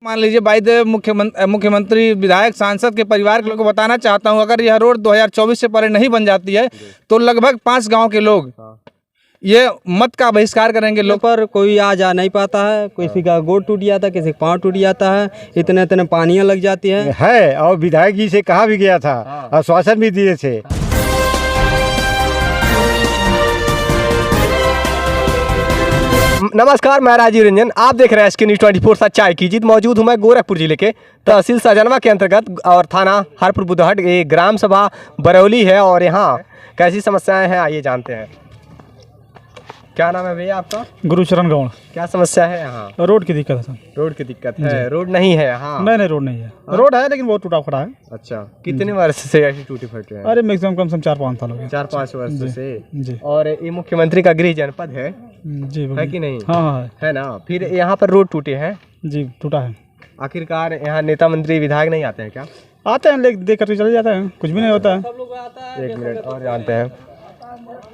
मान लीजिए by the मुख्यमंत्री विधायक सांसद के परिवार के लोगों को बताना चाहता हूं, अगर यह रोड 2024 से पहले नहीं बन जाती है तो लगभग 5 गांव के लोग ये मत का बहिष्कार करेंगे। लोग पर कोई आ जा नहीं पाता है, किसी का गोड़ टूट जाता है, किसी का पाँव टूट जाता है, इतने इतने पानियाँ लग जाती है। और विधायक जी से कहा भी गया था, आश्वासन भी दिए थे। नमस्कार, मैं राजीव रंजन, आप देख रहे हैं SK News 24 सच्चाई की जीत। मौजूद हूं मैं गोरखपुर जिले के तहसील सहजनवा के अंतर्गत और थाना हरपुर बुधहट। ये ग्राम सभा बरौली है और यहाँ कैसी समस्याएं हैं आइए जानते हैं। क्या नाम है भैया आपका? गुरुचरण गौड़। क्या समस्या है यहाँ? रोड की दिक्कत है सर। रोड की दिक्कत है? रोड नहीं है यहाँ? नहीं रोड नहीं है। रोड है लेकिन बहुत टूटा फटा है। अच्छा, कितने वर्ष से ऐसी टूटी फटी है? अरे मैक्सिमम कम से कम 4-5 साल हो गए। 4-5 वर्ष से जी। और ये मुख्यमंत्री का गृह जनपद है जी, है कि नहीं? हाँ है ना। फिर यहाँ पर रोड टूटे हैं जी, टूटा है। आखिरकार यहाँ नेता मंत्री विधायक नहीं आते हैं क्या? आते हैं, लेकर देख करके चले जाते हैं, कुछ भी नहीं होता है। एक मिनट और जानते हैं।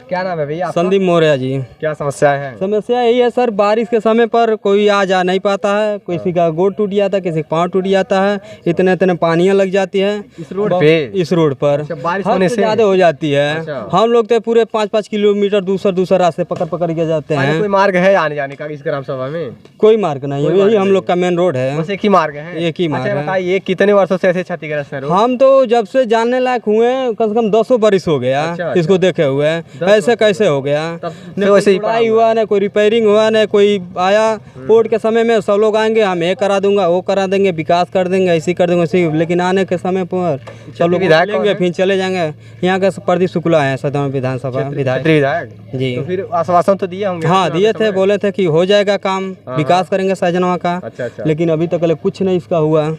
क्या नाम है भैया? संदीप मौर्य जी। क्या समस्या है? समस्या यही है सर, बारिश के समय पर कोई आ जा नहीं पाता है, किसी का गोड़ टूट जाता है, किसी का पाँव टूट जाता है, इतने इतने पानियाँ लग जाती है इस रोड पे। इस रोड पर बारिश होने से ज़्यादा हो जाती है। अच्छा। हम लोग तो पूरे 5-5 किलोमीटर दूसरा रास्ते पकड़ के जाते हैं। कोई मार्ग है आने जाने का इस ग्राम सभा में? कोई मार्ग नहीं है, यही हम लोग का मेन रोड है। बस एक ही मार्ग है? एक ही मार्ग है। बताइए कितने वर्षों से ऐसे क्षतिग्रस्त है रोड? हम तो जब से जानने लायक हुए कम से कम 200 बरिस हो गया। अच्छा। इसको देखे हुए ऐसे कैसे हो गया? न कोई जुड़ाई हुआ, न कोई रिपेयरिंग हुआ, न कोई आया। वोट के समय में सब लोग आएंगे, हम ये करा दूंगा, वो करा देंगे, विकास कर देंगे, ऐसी कर देंगे ऐसी, लेकिन आने के समय पर सब लोग लेंगे फिर चले जाएंगे। यहाँ के प्रदीप शुक्ला है सदन विधानसभा विधायक जी। तो फिर आश्वासन तो दिए होंगे? हाँ दिए थे, बोले थे कि हो जाएगा काम, विकास करेंगे सहजनवा का। अच्छा। लेकिन अभी तक कुछ नहीं इसका हुआ।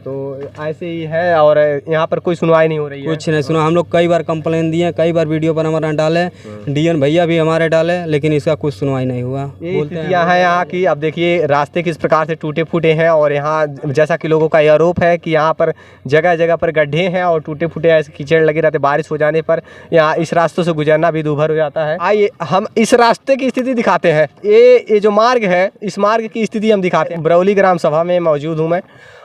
तो ऐसे ही है और यहाँ पर कोई सुनवाई नहीं हो रही है? कुछ नहीं सुना। हम लोग कई बार कंप्लेन दिए, कई बार वीडियो पर हमारा डाले, DN भैया भी हमारे डाले, लेकिन इसका कुछ सुनवाई नहीं हुआ। ये स्थितियाँ हैं यहाँ की। अब देखिए रास्ते किस प्रकार से टूटे फूटे हैं और यहाँ जैसा कि लोगों का ये आरोप है कि यहाँ पर जगह जगह पर गड्ढे हैं और टूटे फूटे ऐसे कीचड़ लगे रहते। बारिश हो जाने पर यहाँ इस रास्तों से गुजरना भी दूभर हो जाता है। आइए हम इस रास्ते की स्थिति दिखाते हैं। ये जो मार्ग है, इस मार्ग की स्थिति हम दिखाते हैं। बरौली ग्राम सभा में मौजूद हूँ मैं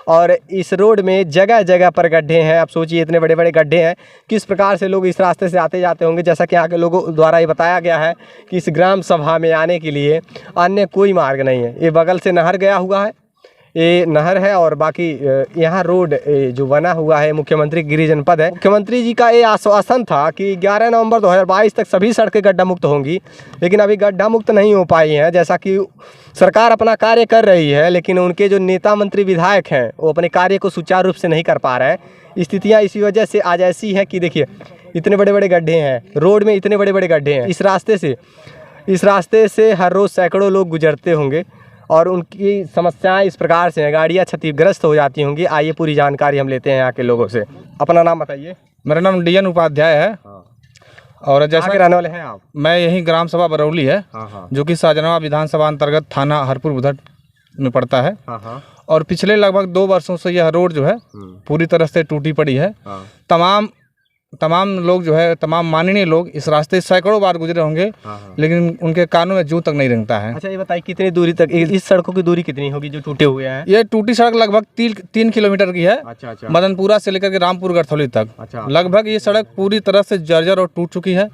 और इस रोड में जगह जगह पर गड्ढे हैं। आप सोचिए इतने बड़े बड़े गड्ढे हैं, किस प्रकार से लोग इस रास्ते से आते जाते होंगे। जैसा कि यहाँ के लोगों द्वारा ये बताया गया है कि इस ग्राम सभा में आने के लिए अन्य कोई मार्ग नहीं है। ये बगल से नहर गया हुआ है, ये नहर है और बाकी यहाँ रोड जो बना हुआ है मुख्यमंत्री गृह जनपद है। मुख्यमंत्री जी का ये आश्वासन था कि 11 नवंबर 2022 तक सभी सड़कें गड्ढा मुक्त होंगी, लेकिन अभी गड्ढा मुक्त नहीं हो पाई हैं। जैसा कि सरकार अपना कार्य कर रही है, लेकिन उनके जो नेता मंत्री विधायक हैं वो अपने कार्य को सुचारू रूप से नहीं कर पा रहे हैं। स्थितियाँ इसी वजह से आज ऐसी हैं कि देखिए इतने बड़े बड़े गड्ढे हैं, रोड में इतने बड़े बड़े गड्ढे हैं। इस रास्ते से हर रोज़ सैकड़ों लोग गुजरते होंगे और उनकी समस्याएं इस प्रकार से हैं, गाड़ियाँ क्षतिग्रस्त हो जाती होंगी। आइए पूरी जानकारी हम लेते हैं यहाँ के लोगों से। अपना नाम बताइए। मेरा नाम DN उपाध्याय है। और जैसा रहने वाले हैं आप? मैं यही ग्राम सभा बरौली है, जो कि सहजनवा विधानसभा अंतर्गत थाना हरपुर बुधहट में पड़ता है। और पिछले लगभग 2 वर्षों से यह रोड जो है पूरी तरह से टूटी पड़ी है। तमाम लोग जो है, तमाम माननीय लोग इस रास्ते सैकड़ों बार गुजरे होंगे, लेकिन उनके कानों में जूं तक नहीं रेंगता है। अच्छा ये बताइए कितनी दूरी तक, इस सड़कों की दूरी कितनी होगी जो टूटे हुए हैं? ये टूटी सड़क लगभग 3 किलोमीटर की है। अच्छा। मदनपुरा से लेकर के रामपुर गढ़थौली तक। अच्छा। लगभग ये सड़क पूरी तरह से जर्जर और टूट चुकी है।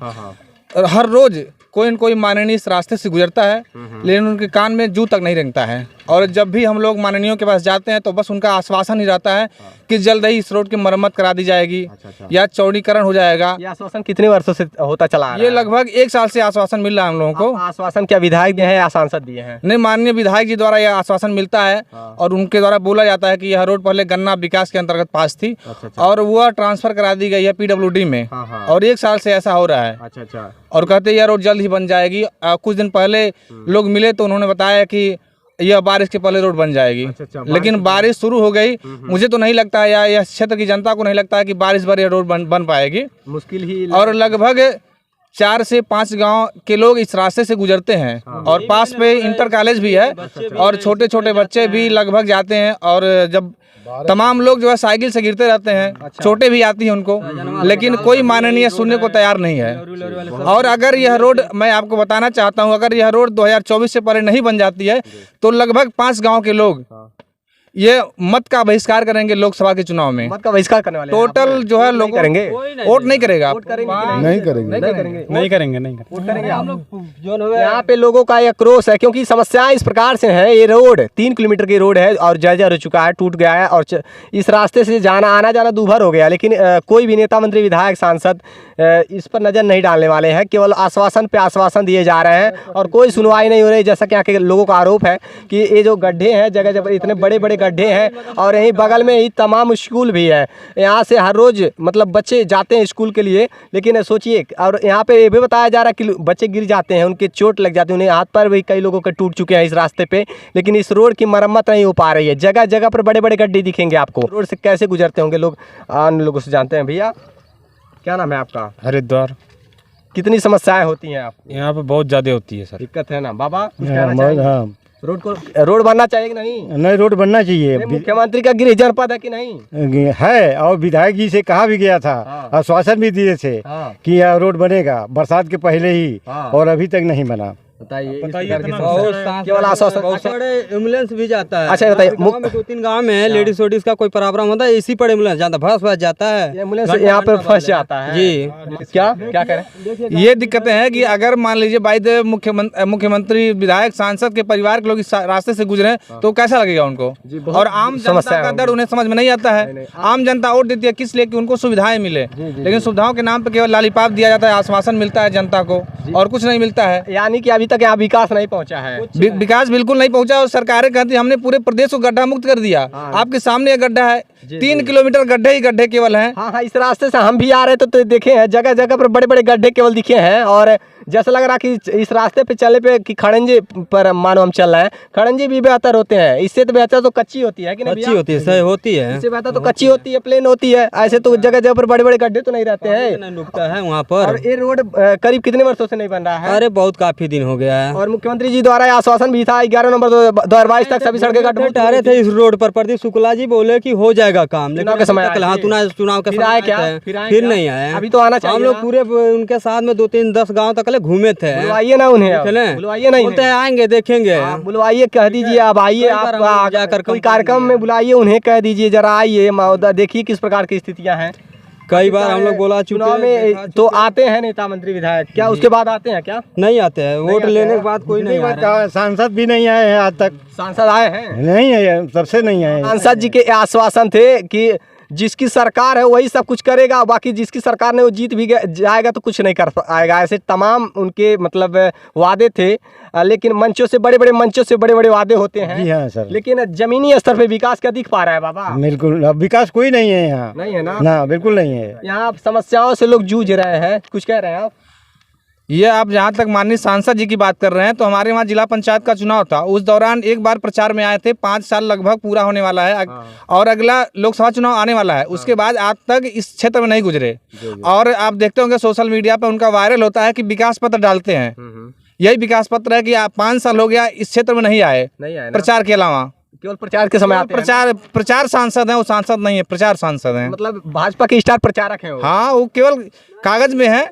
और हर रोज कोई न कोई माननीय इस रास्ते से गुजरता है, लेकिन उनके कान में जूं तक नहीं रेंगता है। और जब भी हम लोग माननीयों के पास जाते हैं तो बस उनका आश्वासन ही रहता है कि जल्द ही इस रोड की मरम्मत करा दी जाएगी या चौड़ीकरण हो जाएगा। ये आश्वासन कितने वर्षों से होता चला आ रहा है? ये लगभग 1 साल से आश्वासन मिल रहा है हम लोगों को। आश्वासन क्या विधायक दिए हैं या सांसद दिए हैं? नहीं, माननीय विधायक जी द्वारा यह आश्वासन मिलता है और उनके द्वारा बोला जाता है कि यह रोड पहले गन्ना विकास के अंतर्गत पास थी और वह ट्रांसफर करा दी गई है PWD में। और 1 साल से ऐसा हो रहा है। अच्छा। और कहते हैं यह रोड जल्द ही बन जाएगी। कुछ दिन पहले लोग मिले तो उन्होंने बताया कि यह बारिश के पहले रोड बन जाएगी। लेकिन बारिश शुरू हो गई। मुझे तो नहीं लगता है या यह क्षेत्र की जनता को नहीं लगता है कि बारिश भर यह रोड बन पाएगी। मुश्किल ही। और लगभग 4 से 5 गांव के लोग इस रास्ते से गुजरते हैं और पास पे इंटर कॉलेज भी है और छोटे छोटे बच्चे भी लगभग जाते हैं। और जब तमाम लोग जो है साइकिल से गिरते रहते हैं, चोटें भी आती हैं उनको, लेकिन कोई माननीय सुनने को तैयार नहीं है। और अगर यह रोड, मैं आपको बताना चाहता हूं, अगर यह रोड 2024 से पहले नहीं बन जाती है तो लगभग 5 गांव के लोग ये मत का बहिष्कार करेंगे लोकसभा के चुनाव में। मत का बहिष्कार करने वाले हैं टोटल आप? जो है नहीं लोग करेंगे, वोट नहीं करेगा। वोट करेंगे कि नहीं करेंगे। नहीं करेंगे, नहीं करेंगे, नहीं करेंगे। वोट करेंगे आप? यहाँ पे लोगों का ये क्रोश है, क्योंकि समस्याएं इस प्रकार से हैं। ये रोड 3 किलोमीटर की रोड है और जर्जर हो चुका है, टूट गया है, और इस रास्ते से आना जाना दूभर हो गया। लेकिन कोई भी नेता मंत्री विधायक सांसद इस पर नज़र नहीं डालने वाले हैं। केवल आश्वासन पे आश्वासन दिए जा रहे हैं और कोई सुनवाई नहीं हो रही। जैसा कि यहाँ के लोगों का आरोप है कि ये जो गड्ढे हैं, जगह जगह इतने बड़े बड़े गड्ढे हैं, और यहीं बगल में ही तमाम स्कूल भी है। यहाँ से हर रोज़ मतलब बच्चे जाते हैं स्कूल के लिए, लेकिन सोचिए, और यहाँ पे ये भी बताया जा रहा है कि बच्चे गिर जाते हैं, उनके चोट लग जाती है, उन्हें हाथ पर भी कई लोगों के टूट चुके हैं इस रास्ते पे। लेकिन इस रोड की मरम्मत नहीं हो पा रही है। जगह जगह पर बड़े बड़े गड्ढे दिखेंगे आपको। रोड से कैसे गुजरते होंगे लोग, अन्य लोगों से जानते हैं। भैया क्या नाम है आपका? हरिद्वार। कितनी समस्याएं होती हैं आपको? यहाँ पे बहुत ज्यादा होती है सर। दिक्कत है ना बाबा? कुछ कहना चाहेंगे? हाँ, रोड बनना चाहिए कि नहीं? नहीं, रोड बनना चाहिए। मुख्यमंत्री का गृह जनपद है कि नहीं? है, और विधायक जी से कहा भी गया था, आश्वासन भी दिए थे कि यह रोड बनेगा बरसात के पहले ही, और अभी तक नहीं बना। बताइए केवल आश्वासन। बहुत सारे एम्बुलेंस भी जाता है। अच्छा बताइए, 2-3 गांव में है, लेडीज वेडीज का कोई प्रॉब्लम होता है, इसी पर एम्बुलेंस जाता है, फंस जाता है, एम्बुलेंस यहाँ पे फंस जाता है जी। क्या करें? ये दिक्कतें हैं कि अगर मान लीजिए बाई द मुख्यमंत्री विधायक सांसद के परिवार के लोग इस रास्ते से गुजरे तो कैसा लगेगा उनको, और आम जनता का दर्द उन्हें समझ में नहीं आता है। आम जनता वोट देती है किस लिए? कि उनको सुविधाएं मिले, लेकिन सुविधाओं के नाम पे केवल लालीपाप दिया जाता है, आश्वासन मिलता है जनता को और कुछ नहीं मिलता है। यानी कि अभी तक यहाँ विकास नहीं पहुँचा है। विकास बिल्कुल नहीं पहुंचा, और सरकारें कहती हमने पूरे प्रदेश को गड्ढा मुक्त कर दिया। आपके सामने ये गड्ढा है, 3 किलोमीटर गड्ढे ही गड्ढे केवल हैं। हाँ, इस रास्ते से हम भी आ रहे तो देखे हैं, जगह जगह पर बड़े बड़े गड्ढे केवल दिखे हैं। और जैसा लग रहा कि इस रास्ते पे चलने पे कि खड़ंजे पर मानो हम चल रहे हैं। खड़ंजे भी बेहतर होते हैं, इससे तो बेहतर तो कच्ची होती है कि नहीं? अच्छी होती है, सही होती है। इससे बेहतर तो कच्ची होती है, प्लेन होती है। ऐसे तो जगह जगह पर बड़े बड़े गड्ढे तो नहीं रहते हैं, डूबता है वहाँ पर। और ये रोड करीब कितने वर्षों से नहीं बन रहा है? अरे बहुत काफी दिन हो गया है। और मुख्यमंत्री जी द्वारा आश्वासन भी था 11 नवंबर 2022 तक सभी सड़कें गड्ढे ठहरे थे इस रोड पर। प्रदीप शुक्ला जी बोले कि हो जाएगा काम, लेकिन के समय चुनाव के फिर आए क्या? फिर नहीं आए। अभी तो आना चाहिए। हम लोग पूरे उनके साथ में 2-3-10 गाँव तक घूमे थे। बुलवाइए ना उन्हें, बुलवाइए ना, बोलते हैं आएंगे देखेंगे। बुलवाइए, कह दीजिए अब आइए, आप जाकर कोई कार्यक्रम में बुलाइए उन्हें, कह दीजिए जरा आइए महोदय, देखिए किस प्रकार की स्थितियां हैं। कई बार हम लोग बोला चुनाव में तो आते हैं नेता मंत्री विधायक, क्या उसके बाद आते हैं? क्या नहीं आते हैं? वोट लेने के बाद कोई नहीं आ रहा है। सांसद भी नहीं आए हैं आज तक। सांसद आए हैं? नहीं है, सबसे नहीं आए। सांसद जी के आश्वासन थे कि जिसकी सरकार है वही सब कुछ करेगा, बाकी जिसकी सरकार ने वो जीत भी जाएगा तो कुछ नहीं कर पाएगा। ऐसे तमाम उनके मतलब वादे थे, लेकिन मंचों से बड़े बड़े वादे होते हैं। जी हाँ सर, लेकिन जमीनी स्तर पे विकास क्या दिख पा रहा है बाबा? बिल्कुल अब विकास कोई नहीं है यहाँ। नहीं है ना? ना, बिल्कुल नहीं है। यहाँ समस्याओं से लोग जूझ रहे हैं। कुछ कह रहे हैं आप? ये आप जहाँ तक माननीय सांसद जी की बात कर रहे हैं, तो हमारे वहाँ जिला पंचायत का चुनाव था, उस दौरान एक बार प्रचार में आए थे। 5 साल लगभग पूरा होने वाला है, और अगला लोकसभा चुनाव आने वाला है। उसके बाद आज तक इस क्षेत्र में नहीं गुजरे। और आप देखते होंगे सोशल मीडिया पर उनका वायरल होता है कि विकास पत्र डालते हैं। यही विकास पत्र है कि आप 5 साल हो गया इस क्षेत्र में नहीं आए प्रचार के अलावा। केवल प्रचार के समय आते हैं। प्रचार सांसद हैं, वो सांसद नहीं है, प्रचार सांसद हैं। मतलब भाजपा के स्टार प्रचारक हैं वो। हाँ, वो केवल कागज में है।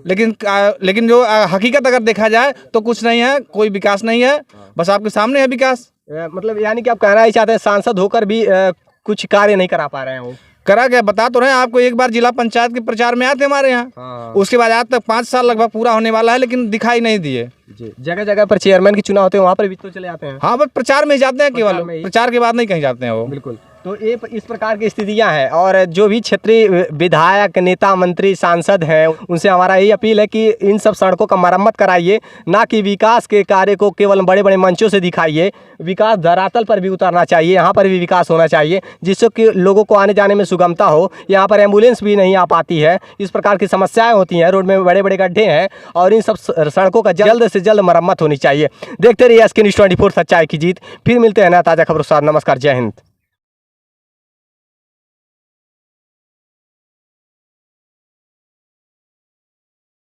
लेकिन जो हकीकत अगर देखा जाए तो कुछ नहीं है, कोई विकास नहीं है, बस आपके सामने है विकास। मतलब यानी कि आप कहना ही चाहते हैं सांसद होकर भी कुछ कार्य नहीं करा पा रहे हैं वो। करा क्या बता तो रहे हैं आपको। एक बार जिला पंचायत के प्रचार में आए थे हमारे यहाँ, उसके बाद आज तक 5 साल लगभग पूरा होने वाला है, लेकिन दिखाई नहीं दिए। जगह जगह पर चेयरमैन के चुनाव होते हैं, वहाँ पर भी तो चले आते हैं। हाँ, बस प्रचार में ही जाते हैं, केवल प्रचार के बाद नहीं कहीं जाते हैं वो। बिल्कुल। तो ये इस प्रकार की स्थितियां हैं, और जो भी क्षेत्रीय विधायक, नेता, मंत्री, सांसद हैं, उनसे हमारा यही अपील है कि इन सब सड़कों का मरम्मत कराइए, ना कि विकास के कार्य को केवल बड़े बड़े मंचों से दिखाइए। विकास धरातल पर भी उतरना चाहिए, यहाँ पर भी विकास होना चाहिए, जिससे कि लोगों को आने जाने में सुगमता हो। यहाँ पर एम्बुलेंस भी नहीं आ पाती है, इस प्रकार की समस्याएं होती हैं। रोड में बड़े बड़े गड्ढे हैं, और इन सब सड़कों का जल्द से जल्द मरम्मत होनी चाहिए। देखते रहिए SK News 24 सच्चाई की जीत। फिर मिलते हैं ना ताज़ा खबरों के साथ। नमस्कार, जय हिंद।